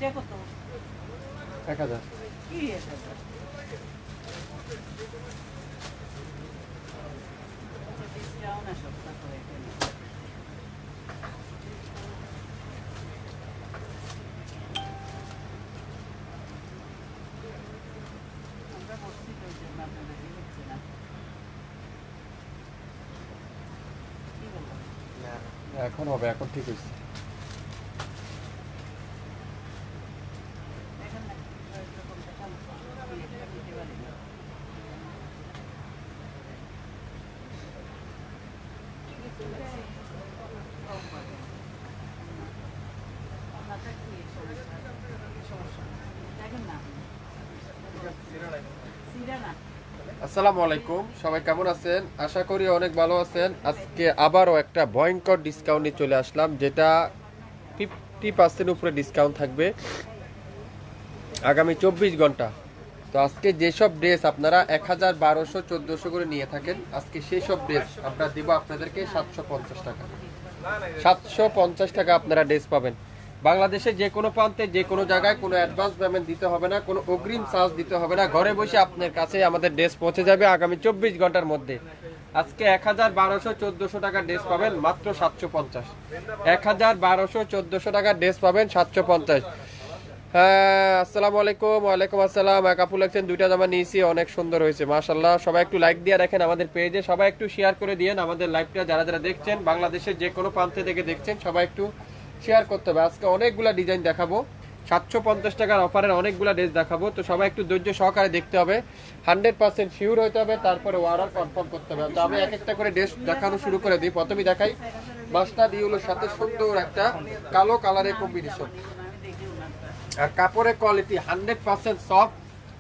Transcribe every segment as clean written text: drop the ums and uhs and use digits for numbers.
1000 এখন হবে, এখন ঠিক হয়েছে। আসসালামু আলাইকুম, সবাই কেমন আছেন? আশা করি অনেক ভালো আছেন। আজকে আবারও একটা ভয়ঙ্কর ডিসকাউন্ট নিয়ে চলে আসলাম, যেটা 50% উপরে ডিসকাউন্ট থাকবে আগামী 24 ঘন্টা। তো আজকে যেসব ড্রেস আপনারা 1000, 1200, 1400 করে নিয়ে থাকেন, আজকে সেই সব ড্রেস আমরা দিব আপনাদেরকে 750 টাকা। 750 টাকা আপনারা ড্রেস পাবেন। বাংলাদেশে যে কোনো প্রান্তে যে কোনো জায়গায় কোনো অ্যাডভান্স পেমেন্ট দিতে হবে না, কোনো অগ্রিম চার্জ দিতে হবে না। ঘরে বসে আপনার কাছে আমাদের ড্রেস পৌঁছে যাবে আগামী 24 ঘন্টার মধ্যে। আজকে 1000, 1200, 1400 টাকার ড্রেস পাবেন মাত্র 750। 1000, 1200, 1400 টাকার ড্রেস পাবেন 750। হ্যাঁ, আসসালামু আলাইকুম। ওয়ালাইকুম আসসালাম। এক আপু লাগছেন, দুইটা জামা নিয়েছি, অনেক সুন্দর হয়েছে মাশাআল্লাহ। সবাই একটু লাইক দিয়ে রাখেন আমাদের পেজে, সবাই একটু শেয়ার করে দিয়েন আমাদের লাইভটা। যারা যারা দেখছেন বাংলাদেশের যে কোনো প্রান্তে থেকে দেখছেন, সবাই একটু শেয়ার করতে হবে। আজকে অনেকগুলা ডিজাইন দেখাবো, 750 টাকার অফারের অনেকগুলা ড্রেস দেখাবো। তো সবাই একটু ধৈর্য সহকারে দেখতে হবে, 100% শিওর হতে হবে, তারপরে অর্ডার কনফার্ম করতে হবে। তো আমি এক একটা করে ড্রেস দেখানো শুরু করে দিই। প্রথমেই দেখাই মাস্টার্ড ইউলোর সাথে সুন্দর একটা কালো কালারের কম্বিনেশন। আর কাপড়ের কোয়ালিটি 100% সফট,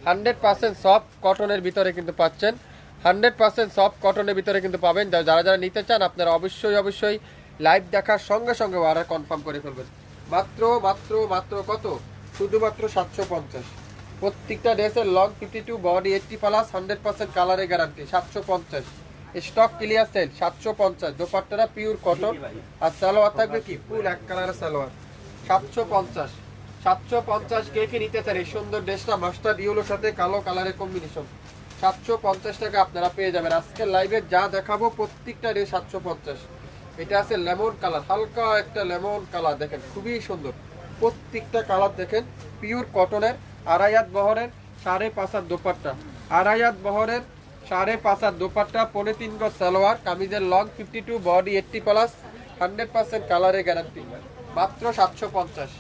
100% সফট কটনের ভিতরে কিন্তু পাচ্ছেন। 100% সফট কটনের ভিতরে কিন্তু পাবেন। যারা যারা নিতে চান আপনারা অবশ্যই লাইভ দেখার সঙ্গে সঙ্গে অর্ডার কনফার্ম করে ফেলবেন। মাত্র মাত্র মাত্র কত? শুধুমাত্র 750। প্রত্যেকটা ড্রেসের লং 52, বডি 80+, 100% কালারে গ্যারান্টি। 750 stock clear sell. 750 দোপাট্টাটা পিওর কটন, আর সালোয়ার থাকবে কি ফুল এক কালারের সালোয়ার। 750 750 কে কে নিতে চান এই সুন্দর ড্রেসটা মাস্টার্ড ইয়েলোর সাথে কালো কালারের কম্বিনেশন? 750 টাকা আপনারা পেয়ে যাবেন। আজকে লাইভে যা দেখাবো প্রত্যেকটা ড্রেস 750। এটা আছে লেমন কালার, হালকা একটা লেমন কালার, দেখেন খুবই সুন্দর। প্রত্যেকটা কালার দেখেন পিওর কটনের, আড়াইয়াত বহরের 5.5 দোপাট্টা, আড়াইয়াত বহরের 5.5 দোপাট্টা, 3.5 গজ সালোয়ার, কামিজের লং 52, বডি 80+, 100% কালারে গ্যারান্টি। মাত্র 750।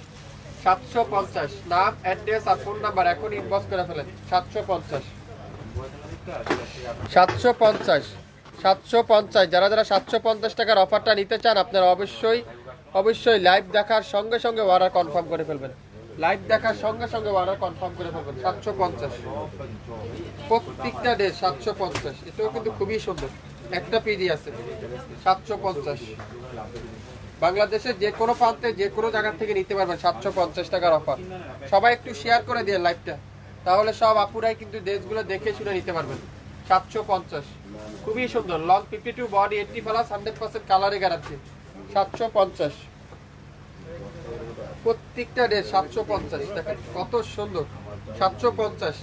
750 নাম, অ্যাড্রেস আর ফোন নাম্বার এখন ইনবক্স করে ফেলেন। 750 750 750। যারা যারা 750 টাকার অফারটা নিতে চান আপনারা অবশ্যই লাইভ দেখার সঙ্গে সঙ্গে অর্ডার কনফার্ম করে ফেলবেন। লাইভ দেখার সঙ্গে সঙ্গে অর্ডার কনফার্ম করে ফেলবেন। 750 প্রত্যেকটা ড্রেস 750। এটাও কিন্তু খুবই সুন্দর, একটা পিডি আছে। 750 বাংলাদেশের যে কোনো প্রান্তে যে কোনো জায়গা থেকে নিতে পারবেন। 750 টাকার অফার। সবাই একটু শেয়ার করে দিয়ে লাইভটা, তাহলে সব আপুরাই কিন্তু ড্রেসগুলো দেখে শুনে নিতে পারবেন। 750 খুবই সুন্দর, লং 52, বডি 80+, 100% কালারে গ্যারান্টি। 750 প্রত্যেকটা ড্রেস 750। দেখেন কত সুন্দর। 750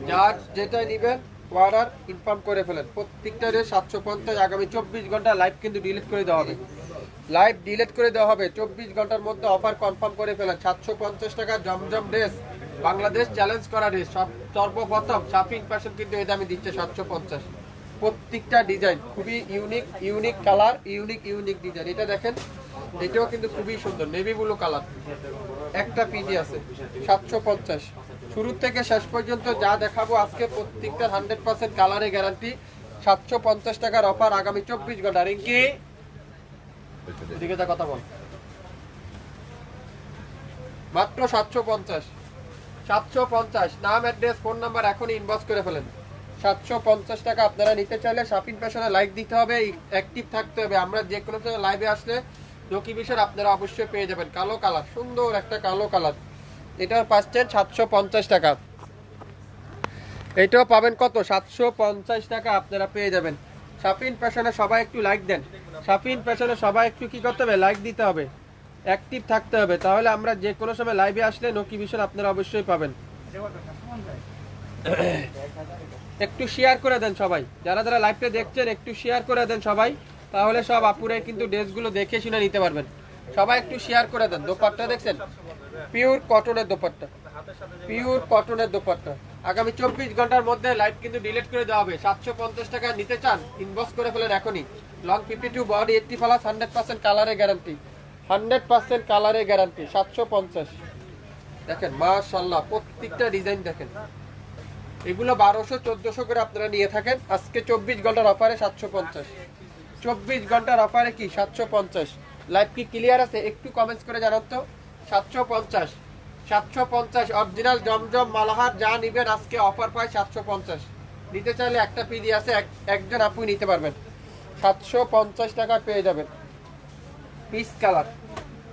যার যেটা নেবেন অর্ডার ইনফর্ম করে ফেলেন। প্রত্যেকটা ড্রেস 750। আগামী 24 ঘন্টা লাইভ কিন্তু ডিলিট করে দেওয়া হবে, লাইভ ডিলিট করে দেওয়া হবে। 24 ঘন্টার মধ্যে অফার কনফার্ম করে ফেলেন। 750 টাকা জমজম ড্রেস, বাংলাদেশ চ্যালেঞ্জ করা ড্রেস। সর্বপ্রথম শাপিং ফ্যাশন কিন্তু এই দামে দিচ্ছে 750। প্রত্যেকটা ডিজাইন খুবই ইউনিক কালার, ইউনিক ডিজাইন। এটা দেখেন, এটাও কিন্তু খুবই সুন্দর, নেভি ব্লু কালার, একটা পিজি আছে। 750 শুরু থেকে শেষ পর্যন্ত যা দেখাবো আজকে প্রত্যেকটা 100% কালারে গ্যারান্টি। 750 টাকার অফার আগামী 24 ঘন্টা। রিঙ্কি এদিকে যা কথা বল। মাত্র 750। 750 নাম, অ্যাড্রেস, ফোন নাম্বার এখনই ইনবক্স করে ফেলেন। 750 টাকা আপনারা নিতে চাইলে শাপিং ফ্যাশনে লাইক দিতে হবে, অ্যাক্টিভ থাকতে হবে। আমরা যে কোনো সময় লাইভে আসলে নোটিফিকেশন আপনারা অবশ্যই পেয়ে যাবেন। কালো কালার, সুন্দর একটা কালো কালার, এটার পাচ্ছেন 750 টাকা। এটাও পাবেন কত? 750 টাকা আপনারা পেয়ে যাবেন। শাপিং ফ্যাশনে সবাই একটু লাইক দেন, শাপিং ফ্যাশনে সবাই একটু কি করতে হবে? লাইক দিতে হবে। অ্যাক্টিভ থাকতে হবে, তাহলে আমরা যে কোনো সময় লাইভে আসলে নোটিফিকেশন আপনারা অবশ্যই পাবেন। একটু শেয়ার করে দেন সবাই, যারা যারা লাইভটা দেখছেন একটু শেয়ার করে দেন সবাই, তাহলে সব আপুরাই কিন্তু ড্রেসগুলো দেখে শুনে নিতে পারবেন। সবাই একটু শেয়ার করে দেন। দোপাট্টা দেখছেন, পিওর কটনের দোপাট্টা, পিওর কটনের দোপাট্টা। আগামী 24 ঘন্টার মধ্যে লাইভ কিন্তু ডিলিট করে দেওয়া হবে। 750 টাকা নিতে চান ইনবক্স করে ফেলেন এখনই। লং 52 বডি 80 প্লাস 100% কালারের গ্যারান্টি, 100% কালারের গ্যারান্টি। 750 দেখেন মাশাআল্লাহ, প্রত্যেকটা ডিজাইন দেখেন। এগুলো 1200-1400 করে আপনারা নিয়ে থাকেন, আজকে 24 ঘন্টার অফারে 750। 24 ঘন্টার অফারে কি 750? লাইভ কি ক্লিয়ার আছে? একটু কমেন্টস করে জানান তো। 750, 750 অরিজিনাল জমজম মালাহার যা নিবেন আজকে অফার পায় 750। নিতে চাইলে একটা পিডি আছে, একজন আপুই নিতে পারবেন। 750 টাকা পেয়ে যাবেন। পিস কালার,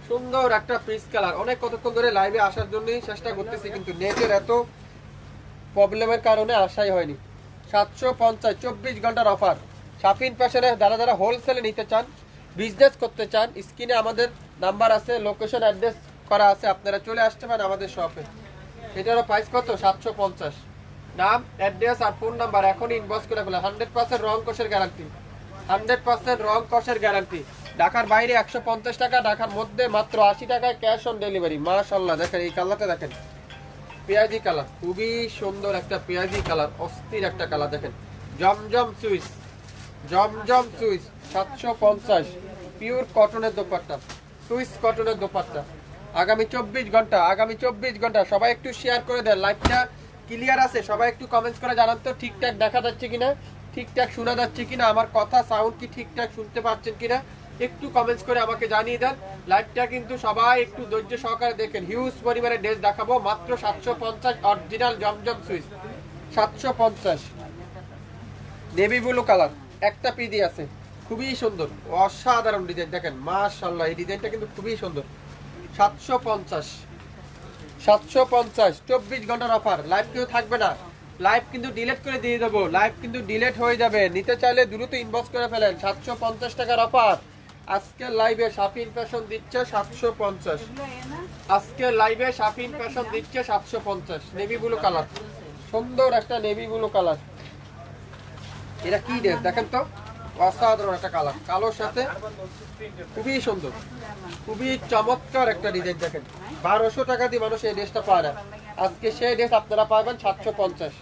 সুন্দর একটা পিস কালার। অনেক কতক্ষণ ধরে লাইভে আসার জন্যই চেষ্টা করতেছি, কিন্তু নেটের এত প্রবলেমের কারণে আসাই হয়নি। 750 24 ঘন্টার অফার। শাফিন ফ্যাশনে যারা যারা হোলসেলে নিতে চান, বিজনেস করতে চান, স্ক্রিনে আমাদের নাম্বার আছে, লোকেশন অ্যাড্রেস করা আছে, আপনারা চলে আসতে পারেন আমাদের শপে। এটারও প্রাইস কত? 750। নাম, অ্যাড্রেস আর ফোন নাম্বার এখনই ইনবক্স করে ফেলে। 100% রং কষের গ্যারান্টি, 100% রং কষের গ্যারান্টি। ঢাকার বাইরে 150 টাকা, ঢাকার মধ্যে মাত্র 80 টাকায় ক্যাশ অন ডেলিভারি। মাশাআল্লাহ দেখেন এই কালারটা দেখেন, পেঁয়াজি কালার, খুবই সুন্দর একটা পেঁয়াজি কালার, অস্থির একটা কালার দেখেন। জমজম সুইচ, জমজম সুইচ 750 পিওর কটনের দোপাট্টা, সুইচ কটনের দোপাট্টা। আগামী 24 ঘন্টা, আগামী 24 ঘন্টা সবাই একটু শেয়ার করে দেন। লাইভটা ক্লিয়ার আছে? সবাই একটু কমেন্টস করে জানান তো ঠিকঠাক দেখা যাচ্ছে কিনা, ঠিকঠাক শোনা যাচ্ছে কিনা, আমার কথা সাউন্ড কি ঠিকঠাক শুনতে পাচ্ছেন কিনা একটু কমেন্টস করে আমাকে জানিয়ে দেন। লাইভটা কিন্তু সবাই একটু ধৈর্য সহকারে দেখেন। হিউজ পরিমাণে ড্রেস দেখাবো মাত্র 750 অরিজিনাল জমজম সুইচ 750। নেভি ব্লু কালার একটা পিডি আছে, খুবই সুন্দর, অসাধারণ ডিজাইন দেখেন মাশাআল্লাহ। এই ডিজাইনটা কিন্তু খুবই সুন্দর। 750, 750 24 ঘন্টার অফার। লাইভ কেউ থাকবে না, লাইভ কিন্তু ডিলিট করে দিয়ে দেবো, লাইভ কিন্তু ডিলিট হয়ে যাবে। নিতে চাইলে দ্রুত ইনবক্স করে ফেলেন। 750 টাকার অফার। আজকের লাইভে শাফিন ফ্যাশন দিচ্ছে 750। আজকের লাইভে শাফিন ফ্যাশন দিচ্ছে 750। নেভি ব্লু কালার, সুন্দর একটা নেভি ব্লু কালার। এটা কি ড্রেস দেখেন তো, অসাধারণ একটা কালার, কালোর সাথে খুবই সুন্দর, খুবই চমৎকার একটা ডিজাইন দেখেন। 1200 টাকা দিয়ে মানুষ এই ড্রেসটা পায় না, আজকে সেই ড্রেস আপনারা পাবেন 750।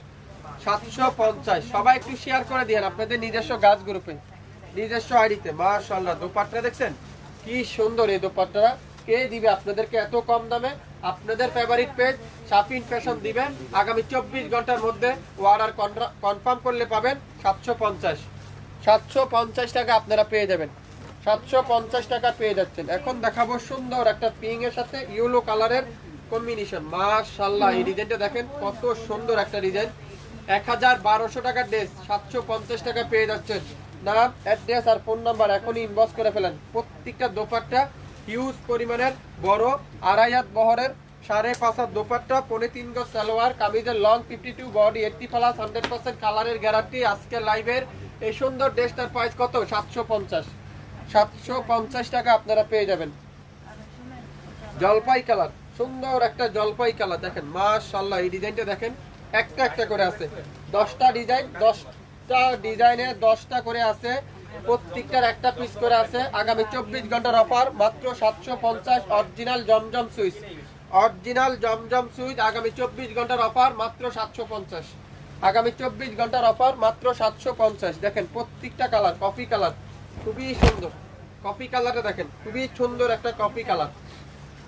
750 সবাই একটু শেয়ার করে দিয়েন আপনাদের নিজস্ব গাছ গ্রুপে, নিজস্ব আইডিতে। মাশাআল্লাহ দোপাট্টা দেখছেন কি সুন্দর। এই দোপাট্টাটা কে দিবে আপনাদেরকে এত কম দামে? আপনাদের ফেভারিট পেজ শাফিন ফ্যাশন দিবেন। আগামী 24 ঘন্টার মধ্যে অর্ডার কনফার্ম করলে পাবেন 750। 750 টাকা আপনারা পেয়ে যাবেন, 750 টাকা পেয়ে যাচ্ছেন। এখন দেখাবো সুন্দর একটা পিঙ্ক এর সাথে ইয়েলো কালারের কম্বিনেশন। মাশাআল্লাহ এই ডিজাইনটা দেখেন কত সুন্দর একটা ডিজাইন। 1200 টাকার ড্রেস 750 টাকা পেয়ে যাচ্ছেন। নাম, অ্যাড্রেস আর ফোন নাম্বার এখনই ইনবক্স করে ফেলেন। প্রত্যেকটা দোপাট্টা হিউজ পরিমাণের বড়, 2.5 হাত বহরের, 5.5 হাত দোপাট্টা, 3.5 গজ সালোয়ার, কামিজের লং 52 বডি 80 প্লাস 100% কালারের গ্যারান্টি। আজকের লাইভের এই সুন্দর ড্রেসটার প্রাইস কত? 750। 750 টাকা আপনারা পেয়ে যাবেন। জলপাই কালার, সুন্দর একটা জলপাই কালার দেখেন মাশাআল্লাহ। এই ডিজাইনটা দেখেন, একটা একটা করে আছে, 10টা ডিজাইন, 10টা ডিজাইনে 10টা করে আছে, প্রত্যেকটার একটা পিস করে আছে। আগামী 24 ঘন্টার অফার মাত্র 750 অরিজিনাল জমজম সুইচ, অরিজিনাল জমজম সুইচ। আগামী 24 ঘন্টার অফার মাত্র 750। আগামী 24 ঘন্টার অফার মাত্র 750। দেখেন প্রত্যেকটা কালার কফি কালার, খুবই সুন্দর। কফি কালারটা দেখেন, খুবই সুন্দর একটা কফি কালার,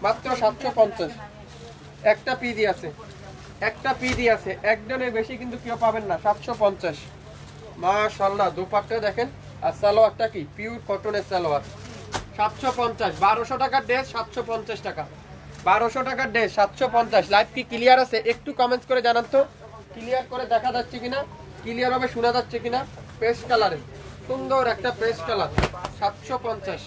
মাত্র 750। একটা পিডি আছে, একটা পিডি আছে, একজনের বেশি কিন্তু কেউ পাবেন না। 750। মাশাআল্লাহ দোপাট্টা দেখেন, আর সালোয়ারটা কি পিওর কটনের সালোয়ার। 750, 1200 টাকার ড্রেস 750 টাকা, 1200 টাকার ড্রেস 750। লাইভ কি ক্লিয়ার আছে? একটু কমেন্টস করে জানান তো, ক্লিয়ার করে দেখা যাচ্ছে কিনা, ক্লিয়ার হবে শোনা যাচ্ছে কিনা। পেস্ট কালারের সুন্দর একটা পেস্ট কালার 750।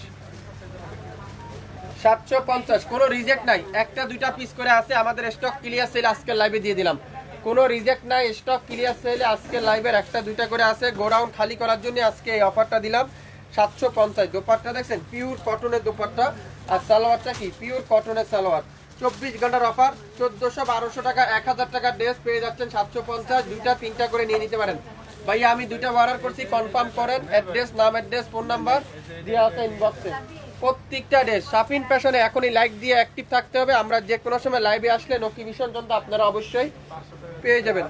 750 কোনো রিজেক্ট নাই, একটা দুইটা পিস করে আছে। আমাদের স্টক ক্লিয়ার সেল আজকের লাইভে দিয়ে দিলাম, কোনো রিজেক্ট নাই, স্টক ক্লিয়ার সেলে আজকের লাইভের একটা দুইটা করে আছে। গোডাউন খালি করার জন্য আজকে এই অফারটা দিলাম। 750। দোপাট্টা দেখছেন পিওর কটনের দোপাট্টা, আর সালোয়ারটা কি পিওর কটনের সালোয়ার। 24 ঘন্টার অফার 1400 1200 টাকা 1000 টাকার ড্রেস পেয়ে যাচ্ছেন 750। দুইটা তিনটা করে নিয়ে নিতে পারেন। ভাইয়া আমি দুইটা অর্ডার করছি, কনফার্ম করেন। অ্যাড্রেস, নাম, অ্যাড্রেস, ফোন নাম্বার দেওয়া আছে ইনবক্সে। প্রত্যেকটা ড্রেস শাপিন ফ্যাশনে এখনই লাইক দিয়ে অ্যাক্টিভ থাকতে হবে। আমরা যে কোনো সময় লাইভে আসলে নোটিফিকেশন জন্য আপনারা অবশ্যই পেয়ে যাবেন।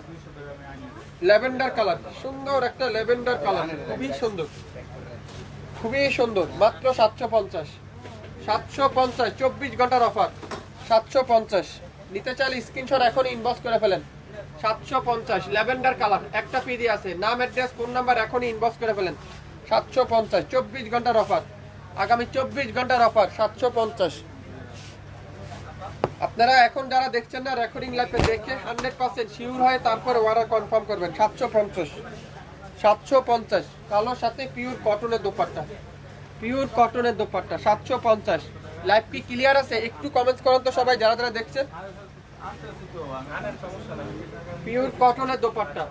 ল্যাভেন্ডার কালার, সুন্দর একটা ল্যাভেন্ডার কালার, খুবই সুন্দর, খুবই সুন্দর। মাত্র 750। 750 24 ঘন্টার অফার 750। নিতে চাইলে স্ক্রিনশট এখন ইনবক্স করে ফেলেন। 750 ল্যাভেন্ডার কালার, একটা পিডি আছে, নাম, অ্যাড্রেস, ফোন নাম্বার এখনই ইনবক্স করে ফেলেন। 750 24 ঘন্টার অফার, আগামী 24 ঘন্টার অফার 750। আপনারা এখন যারা দেখছেন না রেকর্ডিং লাইভে দেখে 100% শিওর হয়ে তারপরে অর্ডার কনফার্ম করবেন। 750 750 কালোর সাথে পিওর কটনের দোপাট্টা, পিওর কটনের দোপাট্টা 750। লাইভ কি ক্লিয়ার আছে? একটু কমেন্টস করুন তো সবাই যারা যারা দেখছেন। পিওর কটনের দোপাট্টা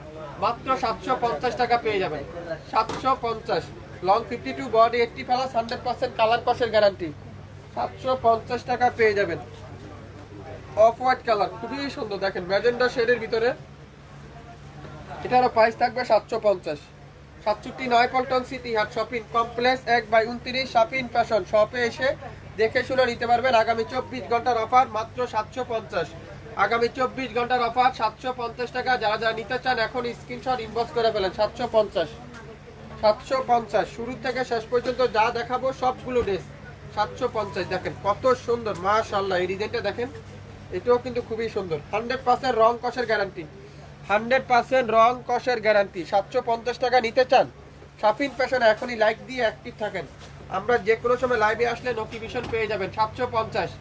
মাত্র 750 টাকা পেয়ে যাবেন। 750 লং 52 বডি 80 প্লাস 100% কালার কষের গ্যারান্টি। 750 টাকা পেয়ে যাবেন। অফ হোয়াইট কালার, খুবই সুন্দর, দেখেন ম্যাজেন্ডা শেডের ভিতরে। এটারও প্রাইস থাকবে 750। 67 নয়াপল্টন সিটি হাট শপিং কমপ্লেক্স 1/29 শাপিন ফ্যাশন শপে এসে দেখে শুনে নিতে পারবেন। আগামী 24 ঘন্টার অফার মাত্র 750। আগামী 24 ঘন্টার অফার 750 টাকা। যারা যারা নিতে চান এখন স্ক্রিনশট ইনবক্স করে ফেলেন। 750 750 শুরু থেকে শেষ পর্যন্ত যা দেখাবো সবগুলো ড্রেস 750। দেখেন কত সুন্দর, মাশাআল্লাহ। এই ডিজাইনটা দেখেন, এটাও কিন্তু খুবই সুন্দর। 100% রং কষের গ্যারান্টি, 100% রং কষের গ্যারান্টি। 750 টাকা নিতে চান শাপিন ফ্যাশন এখনই লাইক দিয়ে অ্যাক্টিভ থাকেন। আমরা যে কোনো সময় লাইভে আসলে নোটিফিকেশন পেয়ে যাবেন। 750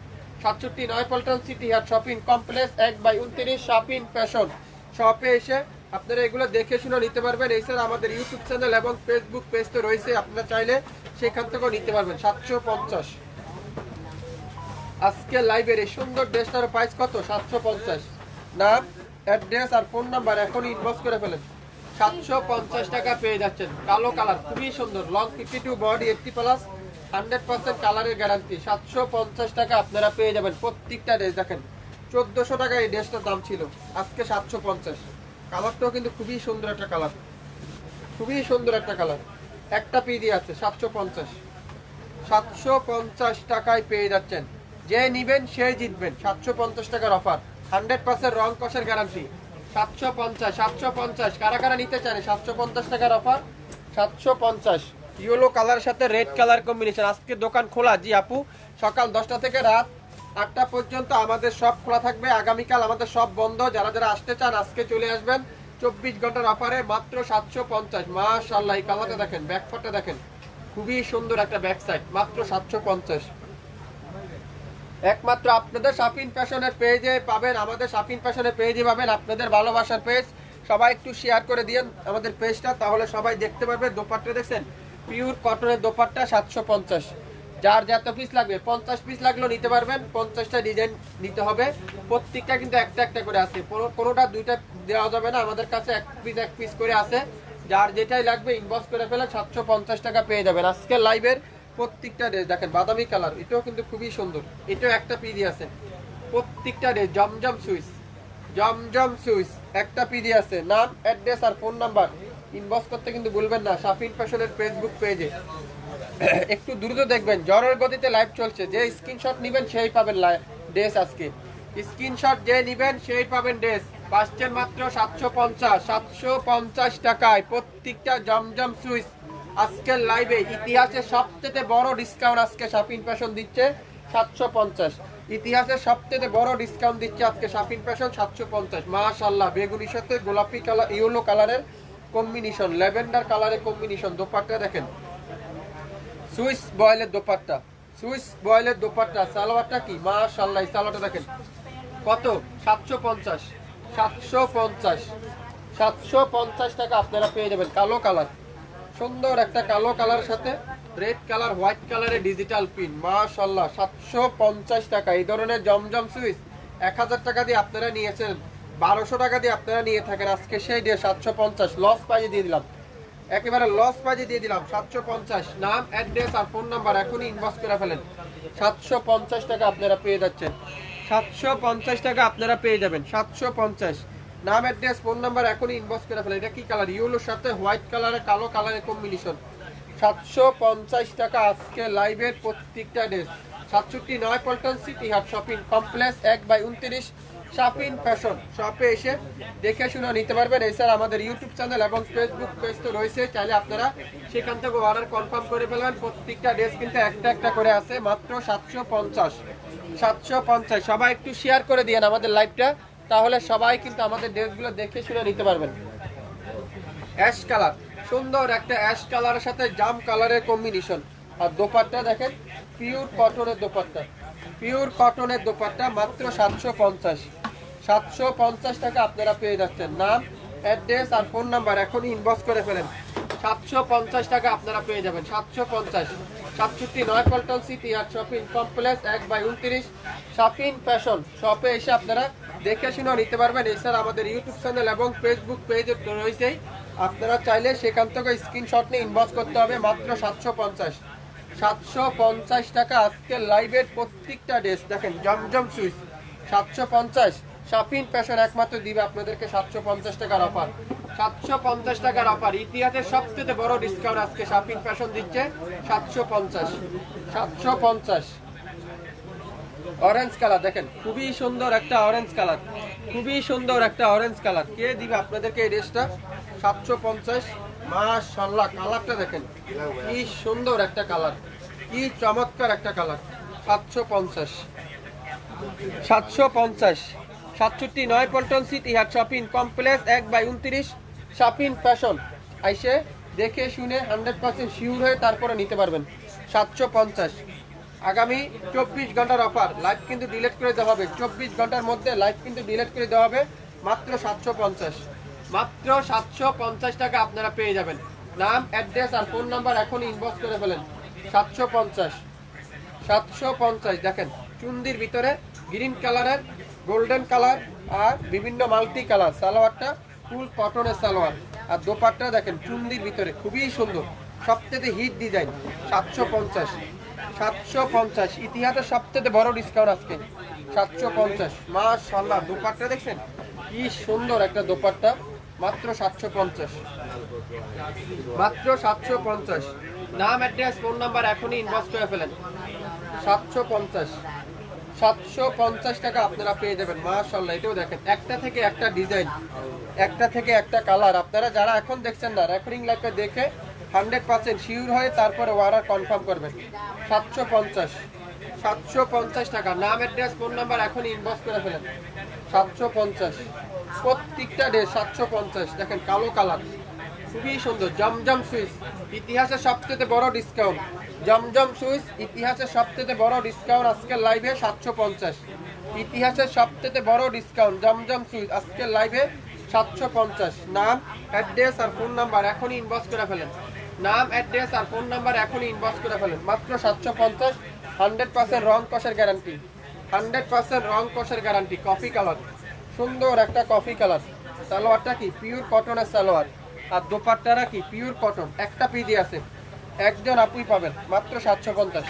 67 নয়াপল্টন সিটি হাট শপিং কমপ্লেক্স 1/29 শাপিন ফ্যাশন শপে এসে আপনারা এগুলো দেখে শুনে নিতে পারবেন। এছাড়া আমাদের ইউটিউব চ্যানেল এবং ফেসবুক পেজ তো রয়েছে, আপনারা চাইলে সেখান থেকেও নিতে পারবেন। 750 আজকে লাইভের এই সুন্দর ড্রেসটার প্রাইস কত? 750। নাম, অ্যাড্রেস আর ফোন নাম্বার এখনই ইনবক্স করে ফেলেন। 750 টাকা পেয়ে যাচ্ছেন। কালো কালার, খুবই সুন্দর, লং 52 বডি 80 প্লাস 100% কালারের গ্যারান্টি। 750 টাকা আপনারা পেয়ে যাবেন প্রত্যেকটা ড্রেস। দেখেন 1400 টাকা এই ড্রেসটার দাম ছিল, আজকে 750। কালারটাও কিন্তু খুবই সুন্দর একটা কালার, খুবই সুন্দর একটা কালার। একটা পিডি আছে 750। 750 টাকায় পেয়ে যাচ্ছেন। যে নিবেন সেই জিতবেন। 750 টাকার অফার, 100% রং কষের গ্যারান্টি। 750 750 কারা কারা নিতে চান? 750 টাকার অফার 750। ইয়েলো কালারের সাথে রেড কালার কম্বিনেশন। আজকে দোকান খোলা, জি আপু, সকাল 10টা থেকে রাত 8টা পর্যন্ত আমাদের সব খোলা থাকবে। আগামীকাল আমাদের সব বন্ধ। যারা যারা আসতে চান আজকে চলে আসবেন। 24 ঘন্টার অফারে মাত্র 750। মাশাআল্লাহ, এই কালারটা দেখেন, ব্যাকপার্টটা দেখেন, খুবই সুন্দর একটা ব্যাক সাইড। মাত্র 750। একমাত্র আপনাদের শাপিন ফ্যাশনের পেজে পাবেন, আমাদের শাপিন ফ্যাশনের পেজে পাবেন। আপনাদের ভালোবাসার পেজ, সবাই একটু শেয়ার করে দিন আমাদের পেজটা, তাহলে সবাই দেখতে পারবে। দোপাট্টা দেখছেন, পিওর কটনের দোপাট্টা 750। যার যত পিস লাগবে, 50 পিস লাগলেও নিতে পারবেন। 50টা ডিজাইন নিতে হবে, প্রত্যেকটা কিন্তু একটা একটা করে আছে, কোনোটা দুইটা দেওয়া যাবে না। আমাদের কাছে এক পিস করে আছে। যার যেটাই লাগবে ইনবক্স করে ফেলে 750 টাকা পেয়ে যাবেন। আজকে লাইভের প্রত্যেকটা ড্রেস দেখেন, বাদামি কালার, এটাও কিন্তু খুবই সুন্দর। এটাও একটা পিডি আছে, প্রত্যেকটা ড্রেস জমজম সুইচ, জমজম সুইচ একটা পিডি আছে। নাম, অ্যাড্রেস আর ফোন নাম্বার ইনবক্স করতে কিন্তু ভুলবেন না শাপিন ফ্যাশনের ফেসবুক পেজে। একটু দ্রুত দেখবেন, জ্বরের গতিতে লাইভ চলছে। যে স্ক্রিনশট নেবেন সেই পাবেন ড্রেস। আজকে স্ক্রিনশট যে নেবেন সেই পাবেন ড্রেস। পাচ্ছেন মাত্র 750। 750 টাকায় প্রত্যেকটা জমজম সুইচ। আজকের লাইভে ইতিহাসের সবচেয়ে বড় ডিসকাউন্ট আজকে শাপিন ফ্যাশন দিচ্ছে 750। ইতিহাসের সবচেয়ে বড় ডিসকাউন্ট দিচ্ছে আজকে শাপিন ফ্যাশন 750। মাশাআল্লাহ, বেগুনির সাথে গোলাপি কালার, ইয়েলো কালারের কম্বিনেশন, ল্যাভেন্ডার কালারের কম্বিনেশন। দোপাট্টা দেখেন, সুইস বয়েলের দোপাট্টা, সুইস বয়েলের দোপাট্টা। সালোয়ারটা কি মাশাআল্লাহ, এই সালোয়ারটা দেখেন কত? 750। 750 750 টাকা আপনারা পেয়ে যাবেন। কালো কালার, সুন্দর একটা কালো কালার সাথে রেড কালার, হোয়াইট কালারের ডিজিটাল পিন। মাশাআল্লাহ, 750 টাকা। এই ধরনের জমজম সুইচ 1000 টাকা দিয়ে আপনারা নিয়েছেন, 1200 টাকা দিয়ে আপনারা নিয়ে থাকেন। আজকে সেই দিয়ে 750 লস পাইয়ে দিয়ে দিলাম। একেবারে লস বাজে দিয়ে দিলাম 750। নাম, অ্যাড্রেস আর ফোন নাম্বার এখনই ইনবক্স করে ফেলেন। 750 টাকা আপনারা পেয়ে যাচ্ছেন। 750 টাকা আপনারা পেয়ে যাবেন। 750। নাম, অ্যাড্রেস, ফোন নাম্বার এখনই ইনবক্স করে ফেলেন। এটা কি কালার? ইয়েলোর সাথে হোয়াইট কালারের, কালো কালারের কম্বিনেশন। 750 টাকা আজকে লাইভের প্রত্যেকটা ড্রেস। 67 পল্টন সিটি হাট শপিং কমপ্লেক্স 1/29 শাপিন ফ্যাশন শপে এসে দেখে শুনে নিতে পারবেন। এছাড়া আমাদের ইউটিউব চ্যানেল এবং ফেসবুক পেজ তো রয়েছে, চাইলে আপনারা সেখান থেকে অর্ডার কনফার্ম করে ফেলবেন। প্রত্যেকটা ড্রেস কিন্তু একটা একটা করে আছে, মাত্র 750। 750। সবাই একটু শেয়ার করে দিয়েন আমাদের লাইভটা, তাহলে সবাই কিন্তু আমাদের ড্রেসগুলো দেখে শুনে নিতে পারবেন। অ্যাশ কালার, সুন্দর একটা অ্যাশ কালারের সাথে জাম কালারের কম্বিনেশন। আর দোপাট্টা দেখেন, পিওর কটনের দোপাট্টা, পিওর কটনের দোপাট্টা, মাত্র 750। 750 টাকা আপনারা পেয়ে যাচ্ছেন। নাম, অ্যাড্রেস আর ফোন নাম্বার এখনই ইনবক্স করে ফেলেন। 750 টাকা আপনারা পেয়ে যাবেন। 750। 67 পল্টন সিটি আর শপিং কমপ্লেক্স 1/29 শাপিন ফ্যাশন শপে এসে আপনারা দেখে শুনে নিতে পারবেন। এছাড়া আমাদের ইউটিউব চ্যানেল এবং ফেসবুক পেজে রয়েছেই, আপনারা চাইলে সেখান থেকে স্ক্রিনশট নিয়ে ইনবক্স করতে হবে। মাত্র 750। 750 টাকা আজকে লাইভের প্রত্যেকটা ড্রেস দেখেন, জমজম সুইচ। 750। শাপিন ফ্যাশন একমাত্র দিবে আপনাদেরকে 750 টাকার অফার। 750 টাকার অফার, ইতিহাসের সবচেয়ে বড় ডিসকাউন্ট আজকে শাপিন ফ্যাশন দিচ্ছে। 750। 750। অরেঞ্জ কালার দেখেন, খুবই সুন্দর একটা অরেঞ্জ কালার, খুবই সুন্দর একটা অরেঞ্জ কালার। কে দিবে আপনাদেরকে এই ড্রেসটা? 750। মাশাআল্লাহ, কালারটা দেখেন কি সুন্দর একটা কালার, কি চমৎকার একটা কালার। 750। 750। 67 পল্টন সিটি হাট শপিং কমপ্লেক্স 1/29 শাপিন ফ্যাশন আইসে দেখে শুনে 100% শিওর হয়ে তারপরে নিতে পারবেন। 750। আগামী 24 ঘন্টার অফার, লাইভ কিন্তু ডিলিট করে দেওয়া হবে। 24 ঘন্টার মধ্যে লাইভ কিন্তু ডিলিট করে দেওয়া হবে। মাত্র 750। মাত্র 750 টাকা আপনারা পেয়ে যাবেন। নাম, অ্যাড্রেস আর ফোন নাম্বার এখনই ইনবক্স করে ফেলেন। 750। 750 দেখেন, চুন্দির ভিতরে গ্রিন কালারের, গোল্ডেন কালার আর বিভিন্ন মাল্টি কালার। সালোয়ারটা ফুল কটনের সালোয়ার, আর দোপাট্টা দেখেন চুন্দির ভিতরে, খুবই সুন্দর, সবচেয়ে হিট ডিজাইন। 750। 750। ইতিহাসের সবচেয়ে বড় ডিসকাউন্ট আজকে। 750। মাশাআল্লাহ, দোপাট্টা দেখছেন কি সুন্দর একটা দোপাট্টা। মাত্র 750। মাত্র 750। নাম, অ্যাড্রেস, ফোন নাম্বার এখনই ইনবক্স করে ফেলেন। 750। 750 টাকা আপনারা পেয়ে যাবেন। মাশাআল্লাহ, এটাও দেখেন, একটা থেকে একটা ডিজাইন, একটা থেকে একটা কালার। আপনারা যারা এখন দেখছেন না, রেকর্ডিং লাইভটা দেখে 100% শিওর হয়ে তারপরে অর্ডার কনফার্ম করবেন। 750। 750 টাকা। নাম, অ্যাড্রেস, ফোন নাম্বার এখনই ইনবক্স করে ফেলেন। 750। প্রত্যেকটা ড্রেস 750। দেখেন কালো কালার, খুবই সুন্দর, জমজম সুইচ, ইতিহাসের সবচেয়ে বড় ডিসকাউন্ট। জমজম সুইচ, ইতিহাসের সবচেয়ে বড় ডিসকাউন্ট আজকের লাইভে 750। ইতিহাসের সবচেয়ে বড় ডিসকাউন্ট জমজম সুইচ আজকের লাইভে 750। নাম, অ্যাড্রেস আর ফোন নাম্বার এখনই ইনবক্স করে ফেলেন। নাম, অ্যাড্রেস আর ফোন নাম্বার এখনই ইনবক্স করে ফেলেন। মাত্র 750। 100% রং কষের গ্যারান্টি, 100% রং কষের গ্যারান্টি। কফি কালার, সুন্দর একটা কফি কালার। সালোয়ারটা কি পিওর কটনের সালোয়ার, আর দোপাট্টারা কি পিওর কটন। একটা পিডি আছে, একজন আপুই পাবেন। মাত্র 750।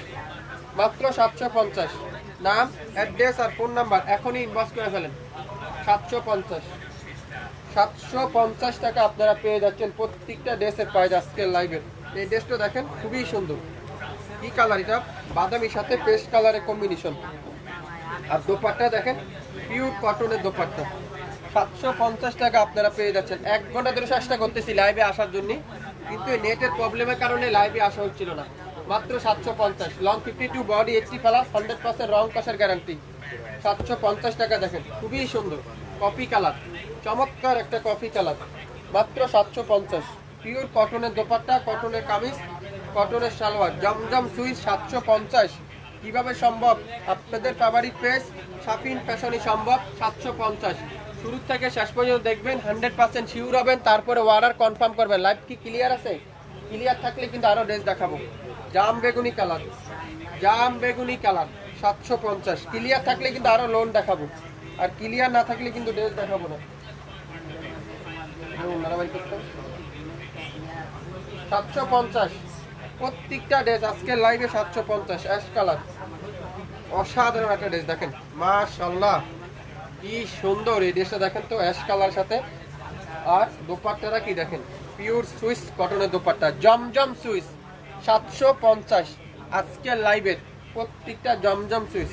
মাত্র 750। নাম, অ্যাড্রেস আর ফোন নাম্বার এখনই ইনবক্স করে ফেলেন। 750। 750 টাকা আপনারা পেয়ে যাচ্ছেন প্রত্যেকটা ড্রেসের প্রাইস আজকের লাইভের। এই ড্রেসটা দেখেন খুবই সুন্দর, কি কালার এটা? বাদামির সাথে পেস্ট কালারের কম্বিনেশন। আর দোপাট্টা দেখেন পিওর কটনের দোপাট্টা। 750 টাকা আপনারা পেয়ে যাচ্ছেন। 1 ঘন্টা ধরে চেষ্টা করতেছি লাইভে আসার জন্য, কিন্তু নেটের প্রবলেমের কারণে লাইভে আসা হচ্ছিল না। মাত্র 750। লং 52, বডি 80+, 100% রং কষের গ্যারান্টি। 750 টাকা দেখেন, খুবই সুন্দর কফি কালার, চমৎকার একটা কফি কালার। মাত্র 750। পিওর কটনের দোপাট্টা, কটনের কামিজ, কটনের সালোয়ার, জমজম সুইচ। 750 কিভাবে সম্ভব? আপনাদের ফেভারিট পেজ শাপিন ফ্যাশনই সম্ভব। 750। শুরু থেকে শেষ পর্যন্ত দেখবেন, 100% শিওর হবেন, তারপরে অর্ডার কনফার্ম করবেন। লাইভ কি ক্লিয়ার আছে? ক্লিয়ার থাকলে কিন্তু আরো ড্রেস দেখাবো। জাম বেগুনি কালার, জাম বেগুনি কালার। 750। ক্লিয়ার থাকলে কিন্তু আরো লোন দেখাবো, আর ক্লিয়ার না থাকলে কিন্তু ড্রেস দেখাবো না। 750 প্রত্যেকটা ড্রেস আজকে লাইভে 750 অ্যাশ কালার, অসাধারণ একটা ড্রেস দেখেন মাশাআল্লাহ কি সুন্দর এই ড্রেসটা দেখেন তো অ্যাশ কালার সাথে। আর দোপাট্টাটা কি দেখেন, পিওর সুইস কটনের দোপাট্টা, জমজম সুইস 750 আজকে লাইভের প্রত্যেকটা জমজম সুইস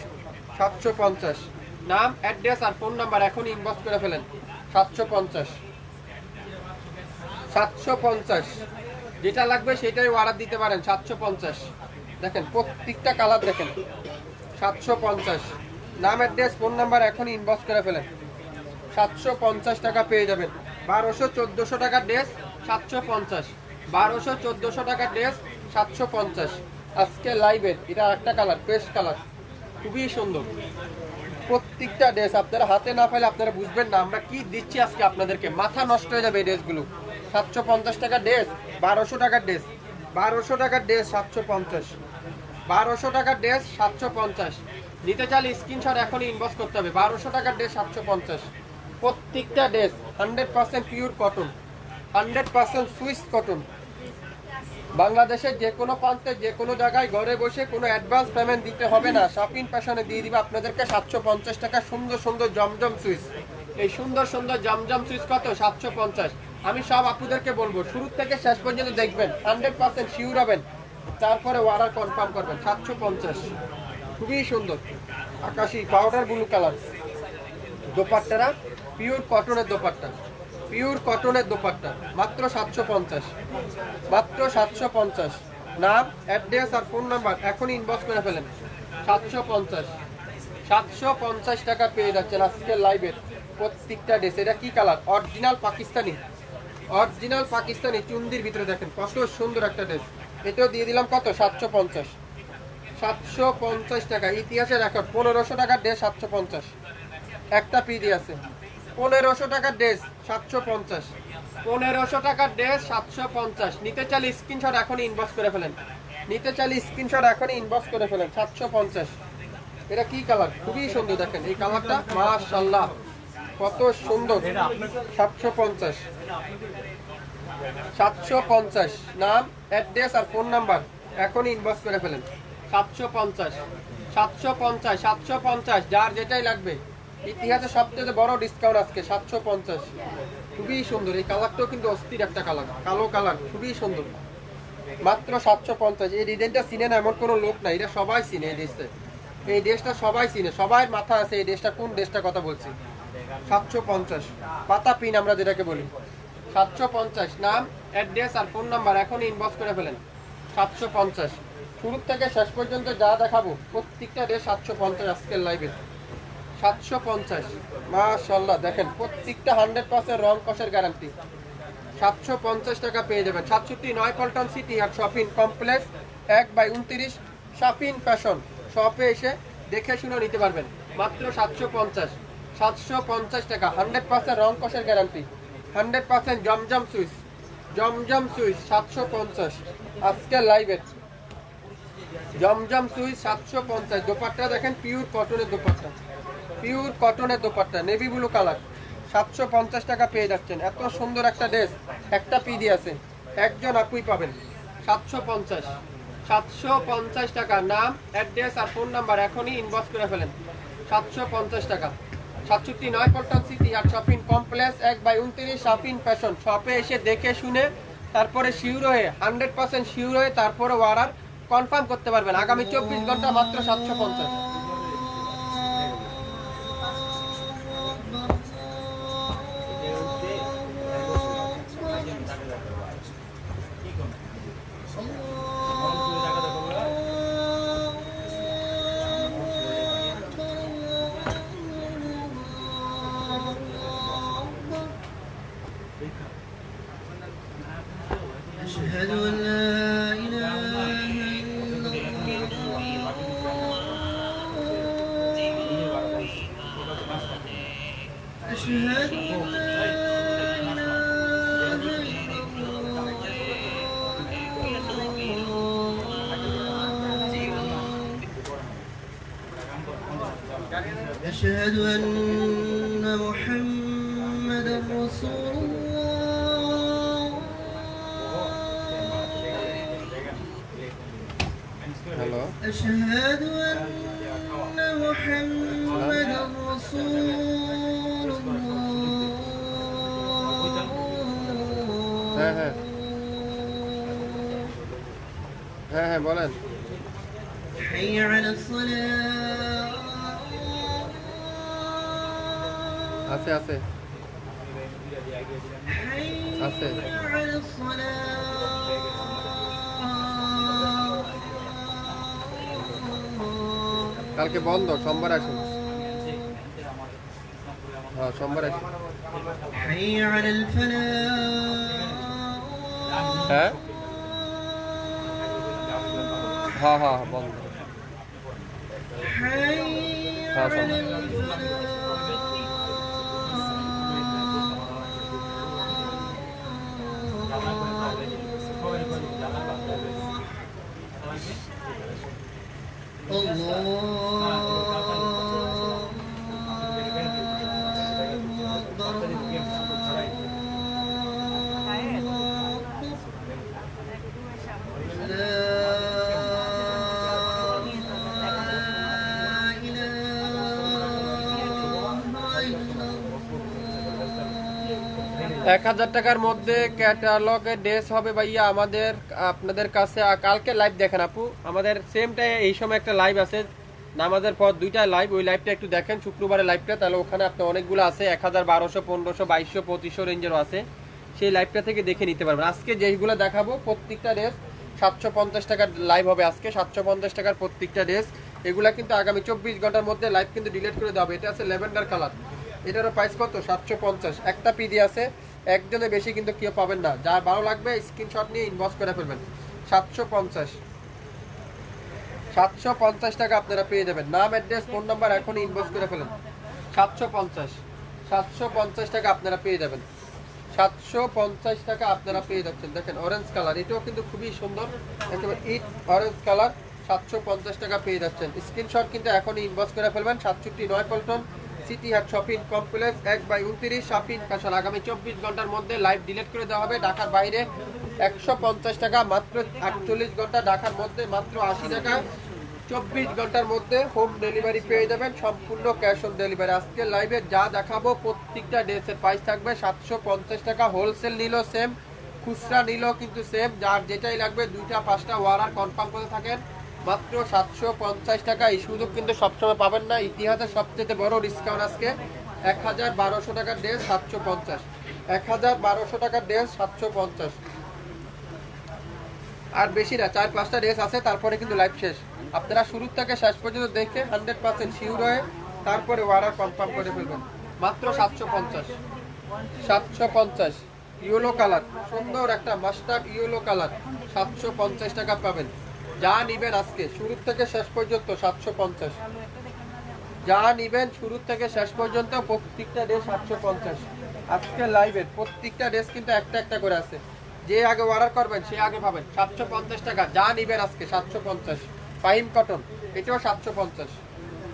750। নাম, অ্যাড্রেস আর ফোন নাম্বার এখন ইনবক্স করে ফেলেন। 750 যেটা লাগবে সেটাই অর্ডার দিতে পারেন। 750 দেখেন প্রত্যেকটা কালার দেখেন 750। নাম, অ্যাড্রেস, ফোন নাম্বার এখন ইনবক্স করে ফেলেন। 750 টাকা পেয়ে যাবেন। 1200-1400 টাকার ড্রেস 750, 1200-1400 টাকার ড্রেস 750 আজকে লাইভের। এটা একটা কালার, পেস্ট কালার, খুবই সুন্দর। প্রত্যেকটা ড্রেস আপনারা হাতে না পেলে আপনারা বুঝবেন না আমরা কি দিচ্ছি আজকে আপনাদেরকে, মাথা নষ্ট হয়ে যাবে এই ড্রেসগুলো। 750 টাকার ড্রেস, 1200 টাকার ড্রেস, 1200 টাকার ড্রেস 750, 1200 টাকার ড্রেস 750। নিতে চাইলে স্ক্রিনশট এখনই ইনবক্স করতে হবে। 1200 টাকার ড্রেস 750। প্রত্যেকটা dress 100% pure cotton, 100% Swiss cotton. বাংলাদেশের যে কোনো প্রান্তে যে কোনো জায়গায় ঘরে বসে কোনো অ্যাডভান্স পেমেন্ট দিতে হবে না। শপিং ফ্যাশনে দিয়ে দিবে আপনাদেরকে 750 টাকা সুন্দর সুন্দর জমজম সুইস। এই সুন্দর সুন্দর জমজম সুইস কত? 750। আমি সব আপুদেরকে বলবো শুরু থেকে শেষ পর্যন্ত দেখবেন, 100% শিওর হবেন, তারপরে অর্ডার কনফার্ম করবেন। 750 খুবই সুন্দর আকাশি পাউডার ব্লু কালার দোপাট্টারা, পিওর কটনের দোপাট্টা, পিওর কটনের দোপাট্টা, মাত্র 750, মাত্র 750। নাম, অ্যাড্রেস আর ফোন নাম্বার এখন ইনবক্স করে ফেলেন। 750, 750 টাকা পেয়ে যাচ্ছেন আজকে লাইভের প্রত্যেকটা ড্রেস। এটা কি colour? Original Pakistani, original Pakistani চুন্দির ভিতরে দেখেন কত সুন্দর একটা ড্রেস। এটাও দিয়ে দিলাম কত? 750, 750 টাকা। ইতিহাসে রেকর্ড, 1500 টাকার ড্রেস 750, একটা পিডি আছে। 1500 টাকার ড্রেস 750, 1500 টাকার ড্রেস 750। নিতে চাইলে স্ক্রিনশট এখনই ইনবক্স করে ফেলেন, নিতে চাইলে স্ক্রিনশট এখনই ইনবক্স করে ফেলেন। 750। এটা কি কালার? খুবই সুন্দর দেখেন এই কালারটা, মাশাআল্লাহ কত সুন্দর। 750, 750। নাম, অ্যাড্রেস আর ফোন নাম্বার এখনই ইনবক্স করে ফেলেন। 750, 750, 750। যার যেটাই লাগবে, ইতিহাসে সবচেয়ে বড় ডিসকাউন্ট আজকে 750। খুবই সুন্দর এই কালারটাও কিন্তু অস্থির একটা কালার, কালো কালার, খুবই সুন্দর, মাত্র 750। এই ডিজাইনটা চিনে না এমন কোনো লোক নাই, এটা সবাই চিনে। এই ড্রেসটা, এই ড্রেসটা সবাই চিনে, সবাই মাথা আছে এই ড্রেসটা কোন ড্রেসটা কথা বলছি। 750 পাতা পিন আমরা যেটাকে বলি, 750। নাম, অ্যাড্রেস আর ফোন নাম্বার এখন ইনবক্স করে ফেলেন। 750 শুরু থেকে শেষ পর্যন্ত যা দেখাবো প্রত্যেকটা ড্রেস 750 আজকের লাইভে। 750 মাশাআল্লাহ দেখেন প্রত্যেকটা 100% রং কষের গ্যারান্টি। 750 টাকা পেয়ে যাবেন। 67 পল্টন সিটি আর শপিং কমপ্লেক্স 1/29 শপিং ফ্যাশন শপে এসে দেখে শুনে নিতে পারবেন। মাত্র 750, 750 টাকা, 100% রং কষের গ্যারান্টি, 100% জমজম সুইস, জমজম সুইস 750 আজকে লাইভে। জমজম সুইস 750। দোপাট্টা দেখেন পিওর কটনের দোপাট্টা, পিওর কটনের দোপাট্টা, নেভি ব্লু কালার। 750 টাকা পেয়ে যাচ্ছেন। এত সুন্দর একটা ড্রেস, একটা পিডি আছে, একজন আপুই পাবেন। 750, 750 টাকা। নাম, অ্যাড্রেস আর ফোন নাম্বার এখনই ইনবক্স করে ফেলেন। 750 টাকা। 67 পল্টন সিটি আর শপিং কমপ্লেক্স 1/29 শপিং ফ্যাশন শপে এসে দেখে শুনে তারপরে শিওর হয়ে, 100% শিওর হয়ে তারপরে অর্ডার কনফার্ম করতে পারবেন। আগামী 24 ঘন্টা মাত্র 750। أشهد أن لا إله إلا الله أشهد أن لا إله إلا الله أشهد أن محمدا رسول الله أشهد أن محمدا رسول হ্যাঁ الله হ্যাঁ হ্যাঁ বলেন। حي على الصلاة আছে আছে حي আছে। على الصلاة কালকে বন্ধ, সোমবার আসুন। হ্যাঁ সোমবার আসুন। حي على الفلاح হ্যাঁ হ্যাঁ হ্যাঁ বন্ধ। حي হ্যাঁ على সোমবার। الله أكبر لا إله إلا الله 1000 টাকার মধ্যে ক্যাটালগের ড্রেস হবে ভাইয়া আমাদের আপনাদের কাছে। কালকে লাইভ দেখেন আপু, আমাদের সেম টাইম এই সময় একটা লাইভ আছে নামাজের পর, দুইটা লাইভ, ওই লাইভটা একটু দেখেন শুক্রবারের লাইভটা, তাহলে ওখানে আপনার অনেকগুলো আছে 1000, 1200, 1500, 2200, 2500 রেঞ্জেরও আছে, সেই লাইভটা থেকে দেখে নিতে পারবেন। আজকে যেইগুলো দেখাবো প্রত্যেকটা ড্রেস 750 টাকার লাইভ হবে আজকে, 750 টাকার প্রত্যেকটা ড্রেস। এগুলা কিন্তু আগামী 24 ঘন্টার মধ্যে লাইভ কিন্তু ডিলিট করে দেওয়া হবে। এটা আছে ল্যাভেন্ডার কালার, এটারও প্রাইস কত? 750। একটা পিডি আছে, একজনে বেশি কিন্তু কেউ পাবেন না। যার ভালো লাগবে স্ক্রিনশট নিয়ে ইনবক্স করে ফেলবেন। 750 টাকা আপনারা পেয়ে যাবেন। নাম, অ্যাড্রেস, ফোন নাম্বার এখনই ইনবক্স করে ফেলেন। 750 টাকা আপনারা পেয়ে যাবেন। 750 টাকা আপনারা পেয়ে যাচ্ছেন। দেখেন অরেঞ্জ কালার, এটাও কিন্তু খুবই সুন্দর, একেবারে ইট অরেঞ্জ কালার। 750 টাকা পেয়ে যাচ্ছেন। স্ক্রিনশট কিন্তু এখনই ইনবক্স করে ফেলবেন। 67 পল্টন সিটি হাট শপিং কমপ্লেক্স 1/29 শপিং ফ্যাশন। আগামী 24 ঘন্টার মধ্যে লাইভ ডিলিট করে দেওয়া হবে। ঢাকার বাইরে 150 টাকা, মাত্র 48 ঘন্টা। ঢাকার মধ্যে মাত্র 80 টাকা। 24 ঘন্টার মধ্যে হোম ডেলিভারি পেয়ে যাবেন, সম্পূর্ণ ক্যাশ অন ডেলিভারি। আজকে লাইভে যা দেখাবো প্রত্যেকটা ড্রেসের প্রাইস থাকবে 750 টাকা। হোলসেল নিলেও সেম, খুচরা নিলেও কিন্তু সেম। যার যেটাই লাগবে 2টা 5টা অর্ডার কনফার্ম করে থাকেন, মাত্র 750 টাকা। এই সুযোগ কিন্তু সবসময় পাবেন না। ইতিহাসের সবচেয়ে বড় ডিসকাউন্ট আজকে 1200 টাকার ড্রেস 750, 1200 টাকার ড্রেস 750। আর বেশি না, 4-5টা ড্রেস আছে, তারপরে কিন্তু লাইভ শেষ। আপনারা শুরু থেকে শেষ পর্যন্ত দেখে 100% শিওর হয়ে তারপরে অর্ডার কনফার্ম করে ফেলবেন। মাত্র 750, 750। ইয়েলো কালার, সুন্দর একটা মাস্টার্ড ইয়েলো কালার, 750 টাকা পাবেন। যা নিবেন আজকে শুরু থেকে শেষ পর্যন্ত 750। যা নিবেন শুরু থেকে শেষ পর্যন্ত প্রত্যেকটা ড্রেস 750। আজকে লাইভের প্রত্যেকটা ড্রেস কিন্তু একটা একটা করে আছে। যে আগে অর্ডার করবেন সে আগে পাবেন। 750 টাকা যা নিবেন আজকে 750। ফাইম কটন, এটাও 750।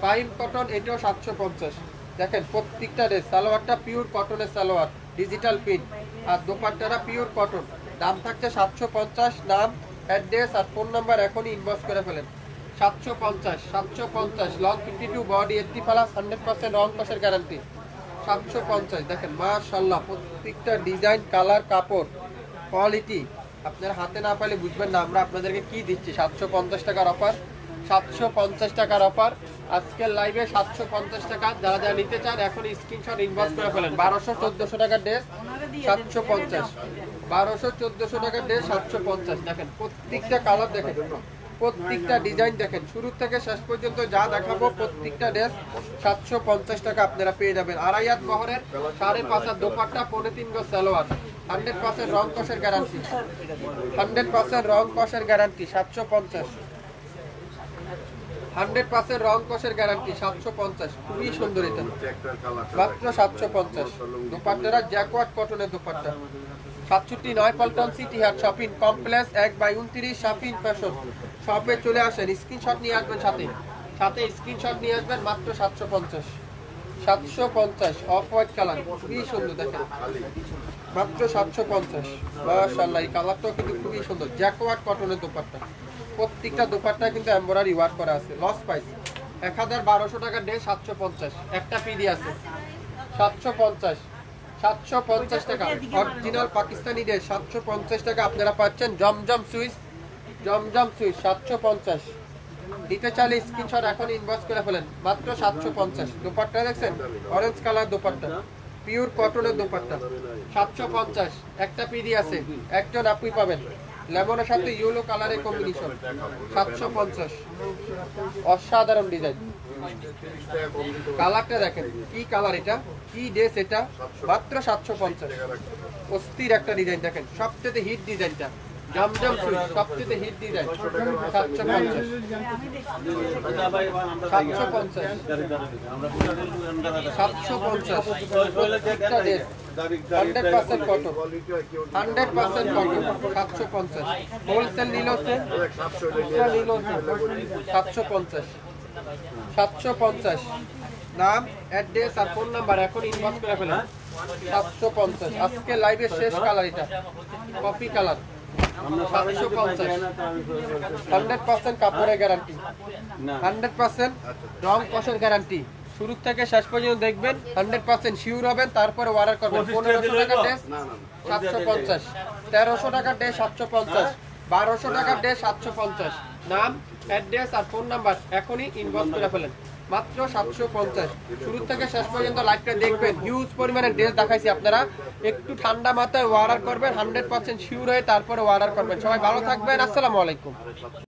ফাইম কটন, এটাও 750। দেখেন প্রত্যেকটা ড্রেস, সালোয়ারটা পিওর কটনের সালোয়ার, ডিজিটাল প্রিন্ট, আর দোপাট্টাটা পিওর কটন। দাম থাকছে 750। নাম, অ্যাড্রেস আর ফোন নাম্বার এখনই ইনবক্স করে ফেলেন। 750, 750। লং 52, বডি 80+, 100% রং কষের গ্যারান্টি। 750। দেখেন মাশাআল্লাহ, প্রত্যেকটা ডিজাইন, কালার, কাপড়, কোয়ালিটি আপনার হাতে না পাইলে বুঝবেন না আমরা আপনাদেরকে কি দিচ্ছি। 750 টাকার অফার, 750 টাকার অফার আজকের লাইভে 750 টাকা। যারা যারা নিতে চান এখন স্ক্রিনশট ইনবক্স করে ফেলেন। 1200-1400 টাকার ড্রেস 750, 1200-1400 টাকার ড্রেস 750। দেখেন প্রত্যেকটা কালার, দেখেন প্রত্যেকটা ডিজাইন, দেখেন শুরু থেকে শেষ পর্যন্ত যা দেখাবো প্রত্যেকটা ড্রেস 750 টাকা আপনারা পেয়ে যাবেন। আড়াই হাত বহরের 5.5 হাত দোপাট্টা, 3.5 গজ সালোয়ার, 100% রং কষের গ্যারান্টি, 100% রং কষের গ্যারান্টি। 750, 100% রং কষের গ্যারান্টি। 750, খুবই সুন্দর এটা, মাত্র 750। দোপাট্টারা জ্যাকওয়ার্ড কটনের দোপাট্টা। 67 পল্টন সিটি হাট শপিং কমপ্লেক্স 1/29 শপিং ফ্যাশন। শপে চলে আসেন, স্ক্রিনশট নিয়ে আসবেন, সাথে সাথে স্ক্রিনশট নিয়ে আসবেন। মাত্র 750, 750। অফ হোয়াইট কালার, খুবই সুন্দর, দেখেন মাত্র 750। মাশাআল্লাহ, এই কালারটাও কিন্তু খুবই সুন্দর, জ্যাকওয়ার্ড কটনের দোপাট্টা। প্রত্যেকটা দোপাট্টা কিন্তু এমব্রয়ডারি ওয়ার্ক করা আছে। লস প্রাইস ১১২০০ টাকা ড্রেস ৭৫০, একটা পিডি আছে ৭৫০, ৭৫০ টাকা অরিজিনাল পাকিস্তানি ড্রেস ৭৫০ টাকা আপনারা পাচ্ছেন। জমজম সুইচ ৭৫০ দিতে চাইলে স্ক্রিনশট এখন ইনবক্স করে ফেলেন, মাত্র ৭৫০। দোপাট্টা দেখছেন অরেঞ্জ কালার দোপাট্টা, পিওর কটনের দোপাট্টা ৭৫০, একটা পিডি আছে, একজন আপুই পাবেন। লেমনের সাথে ইয়েলো কালারের কম্বিনেশন ৭৫০, অসাধারণ ডিজাইন। কালারটা দেখেন কি কালার, এটা কি ড্রেস, এটা মাত্র ৭৫০। অস্থির একটা ডিজাইন দেখেন, সবচেয়ে হিট ডিজাইনটা জমজম সুইচ, সবচেয়ে হিট ডিজাইন ৭৫০, প্রত্যেকটা ড্রেস 100% কটন, 100% কটন ৭৫০। হোলসেল নিল হচ্ছে 750, 750 নাম, অ্যাড্রেস আর ফোন নাম্বার এখন ইনবক্স করে ফেলেন। 750 আজকে লাইভের শেষ কালার, এটা কফি কালার 750, 100% কাপড়ের গ্যারান্টি, 100% রং কষের গ্যারান্টি। শুরু থেকে শেষ পর্যন্ত দেখবেন, 100% শিওর হবেন, তারপরে অর্ডার করবেন। 1500 টাকা ড্রেস 750, 1300 টাকা ড্রেস 750, 1200 টাকা ড্রেস 750। নাম, অ্যাড্রেস আর ফোন নাম্বার এখনই ইনবক্স করে ফেলেন, মাত্র 750। শুরু থেকে শেষ পর্যন্ত লাইভটা দেখবেন, হিউজ পরিমাণে ড্রেস দেখাইছি। আপনারা একটু ঠান্ডা মাথায় অর্ডার করবেন, 100% শিওর হয়ে তারপরে অর্ডার করবেন। সবাই ভালো থাকবেন, আসসালামু আলাইকুম।